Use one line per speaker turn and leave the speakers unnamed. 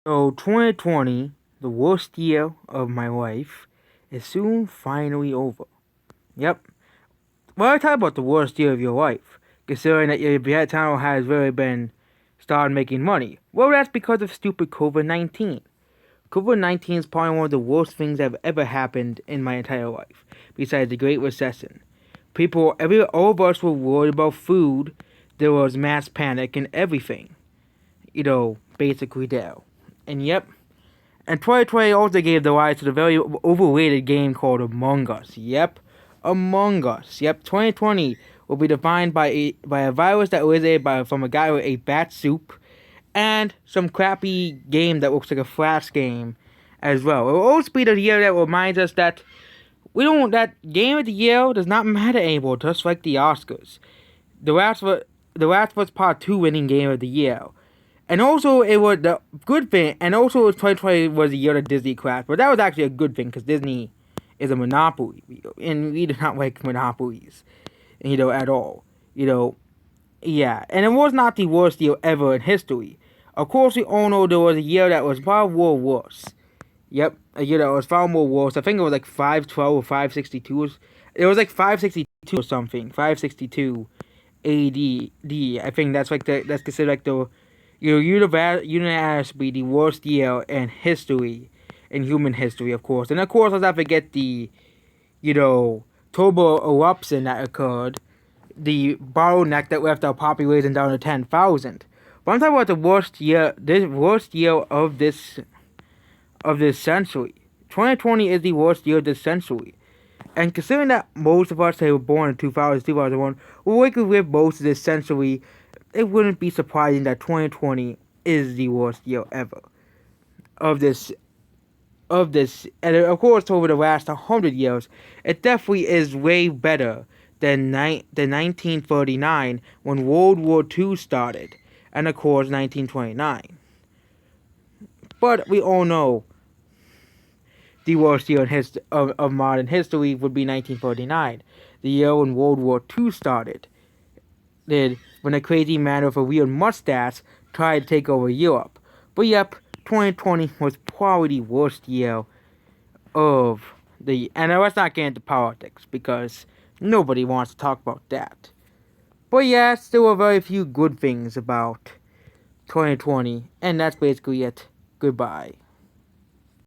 So 2020, the worst year of my life, is soon finally over. Yep. Well, I talk about the worst year of your life, considering that your channel has really been started making money. Well, that's because of stupid COVID-19. COVID-19 is probably one of the worst things that have ever happened in my entire life, besides the Great Recession. All of us were worried about food. There was mass panic and everything. Basically there. And yep, and 2020 also gave the rise to the very overrated game called Among Us. Yep, Among Us. Yep, 2020 will be defined by a virus that originated from a guy with a bat soup and some crappy game that looks like a Flash game as well. It will also be the year that reminds us that that game of the year does not matter anymore, just like the Oscars. The Last of Us Part 2 winning game of the year. And also, it was the good thing, and also 2020 was the year that Disney crashed. But that was actually a good thing, because Disney is a monopoly, and we do not like monopolies, at all. Yeah. And it was not the worst year ever in history. Of course, we all know there was a year that was far more worse. Yep, a year that was far more worse. I think it was like 512 or 562. It was like 562 or something. 562 AD. I think that's considered like the unanimously the worst year in history, in human history, of course. And of course, let's not forget the, turbo eruption that occurred, the bottleneck that left our population down to 10,000. But I'm talking about this worst year of this century. 2020 is the worst year of this century. And considering that most of us who were born in 2000, 2001, will likely live most of this century, it wouldn't be surprising that 2020 is the worst year ever of this. And of course, over the last 100 years, it definitely is way better than 1939 when World War II started, and of course 1929. But we all know the worst year of modern history would be 1949, the year when World War II started. When a crazy man with a weird mustache tried to take over Europe. But yep, 2020 was probably the worst year of the. And let's not get into politics because nobody wants to talk about that. But yeah, there were very few good things about 2020, and that's basically it. Goodbye.